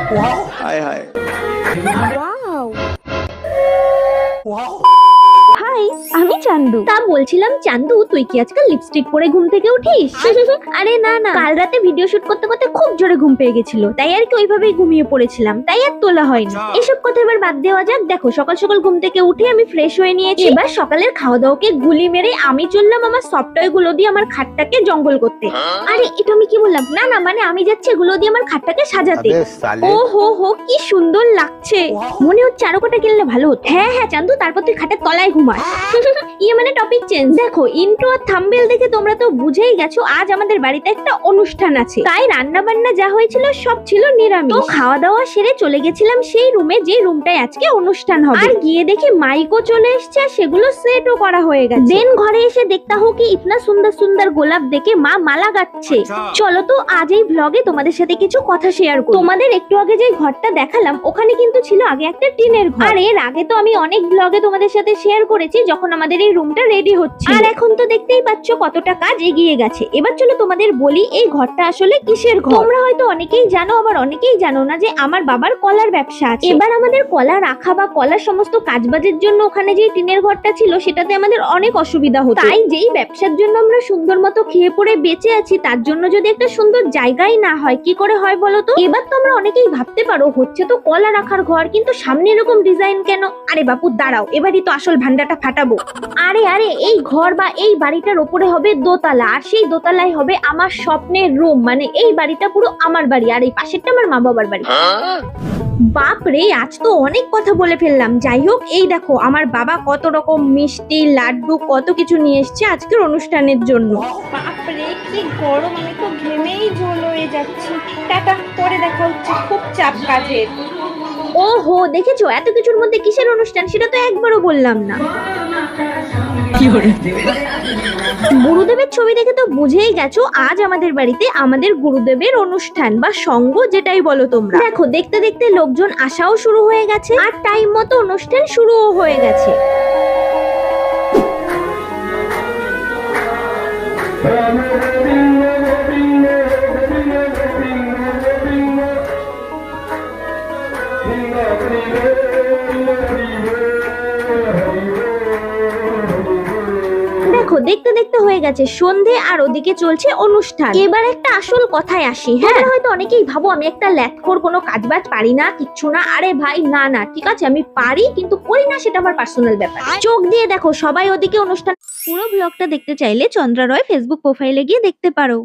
हाय हाय wow. Wow high, আমি চান্দু। তা বলছিলাম চান্দু, তুই কি আজকাল লিপস্টিক পরে ঘুম থেকে উঠিস? আরে না না, কাল রাতে ভিডিও শুট করতে করতে খুব জোরে ঘুম পেয়ে গেছিল, তাই আর কি ওইভাবেই ঘুমিয়ে পড়েছিলাম, তাই আর তোলা হয়নি। এসব কথা এবার বাদ দেওয়া যাক। দেখো, সকাল সকাল ঘুম থেকে উঠে আমি ফ্রেশ হয়ে নিয়েছি। এবার সকালের খাওয়া দাওয়াকে গুলি মেরে আমি চললাম আমার সফটওয়্যার গুলো দিয়ে আমার খাটটাকে জঙ্গল করতে। আরে এটা আমি কি বললাম? না না, মানে আমি যাচ্ছি এগুলো দিয়ে আমার খাটটাকে সাজাতে। ও হো হো, কি সুন্দর লাগছে, মনে হচ্ছে আরো কটা কিনলে ভালো হতো। হ্যাঁ হ্যাঁ চান্দু, তারপর তুই খাটের তলায় ঘুমাস। ইয়ে মানে টপিক চেঞ্জ। দেখো, ইন্ট্রো আর থাম্বনেল দেখে তোমরা তো বুঝেই গেছো আজ আমাদের বাড়িতে একটা অনুষ্ঠান আছে, তাই রান্না বান্না যা হয়েছিল সব ছিল নিরামিষ। তো খাওয়া দাওয়া সেরে চলে গেছিলাম সেই রুমে, যে রুমটায় আজকে অনুষ্ঠান হবে। আর গিয়ে দেখি মাইকও চলে এসছে আর সেগুলো সেটও করা হয়ে গেছে। দেন ঘরে এসে দেখতে হো কি ইতনা সুন্দর সুন্দর গোলাপ দেখে মা মালা গাচ্ছে। চলো তো আজ এই ব্লগে তোমাদের সাথে কিছু কথা শেয়ার করি। তোমাদের একটু আগে যে ঘরটা দেখালাম ওখানে কিন্তু ছিল আগে একটা টিনের ঘর। আর এর আগে তো আমি অনেক ব্লগে তোমাদের সাথে শেয়ার করেছি যখন আমাদের এই রুমটা রেডি হচ্ছে। আর এখন তো দেখতেই পাচ্ছ কতটা কাজ এগিয়ে গেছে। এবার চলো তোমাদের বলি এই ঘরটা আসলে কিসের ঘর। তোমরা হয়তো অনেকেই জানো, আবার অনেকেই জানো না যে আমার বাবার কলার ব্যবসা আছে। এবার আমাদের কলা রাখা বা কলার সমস্ত কাজবাজের জন্য ওখানে যে টিনের ঘরটা ছিল সেটাতে আমাদের অনেক অসুবিধা হতো। তাই যেই ব্যবসার জন্য আমরা সুন্দর মতো খেয়ে পড়ে বেঁচে আছি, তার জন্য যদি একটা সুন্দর জায়গায় না হয় কি করে হয় বলো তো? এবার তোমরা অনেকেই ভাবতে পারো হচ্ছে তো কলা রাখার ঘর, কিন্তু সামনে এরকম ডিজাইন কেন? আরে বাপু দাঁড়াও, এবারই তো আসল ভান্ডাটা ফাটাবো। আরে আরে, এই ঘর বা এই বাড়িটার উপরে হবে দোতলা, আর সেই দোতলায় হবে আমার স্বপ্নের রুম। মানে এই বাড়িটা পুরো আমার বাড়ি, আর এই পাশেরটা আমার মা বাবার বাড়ি। বাপ রে, আজ তো অনেক কথা বলে ফেললাম। যাই হোক, এই দেখো আমার বাবা কত রকম মিষ্টি লাড্ডু কত কিছু নিয়ে এসেছে আজকের অনুষ্ঠানের জন্য। বাপ রে, কি গরম, আমি তো ঘেমেই ঝোল হয়ে যাচ্ছি। টাটা, পরে দেখা হচ্ছে, খুব চাপ কাজের। ও হো, দেখেছো এত কিছুর মধ্যে কিসের অনুষ্ঠান সেটা তো একবারও বললাম না। গুরুদেবের ছবি দেখে তো বুঝেই গেছো আজ আমাদের বাড়িতে আমাদের গুরুদেবের অনুষ্ঠান বা সঙ্গ, যেটাই বলো তোমরা। দেখো, দেখতে দেখতে লোকজন আসাও শুরু হয়ে গেছে আর টাইম মতো অনুষ্ঠান শুরুও হয়ে গেছে। দেখো, দেখতে দেখতে হয়ে গেছে সন্ধে আর ওদিকে চলছে অনুষ্ঠান। এবার একটা আসল কথায় আসি। হ্যাঁ, হয়তো অনেকেই ভাবো আমি একটা ল্যাটখোর, কোনো কাজবাজ পারি না, কিচ্ছু না। আরে ভাই না না, ঠিক আছে আমি পারি কিন্তু করি না, সেটা আমার পার্সোনাল ব্যাপার। চোখ দিয়ে দেখো সবাই ওদিকে অনুষ্ঠান। পুরো ব্লগটা দেখতে চাইলে চন্দ্রা রয় ফেসবুক প্রোফাইলে গিয়ে দেখতে পারো।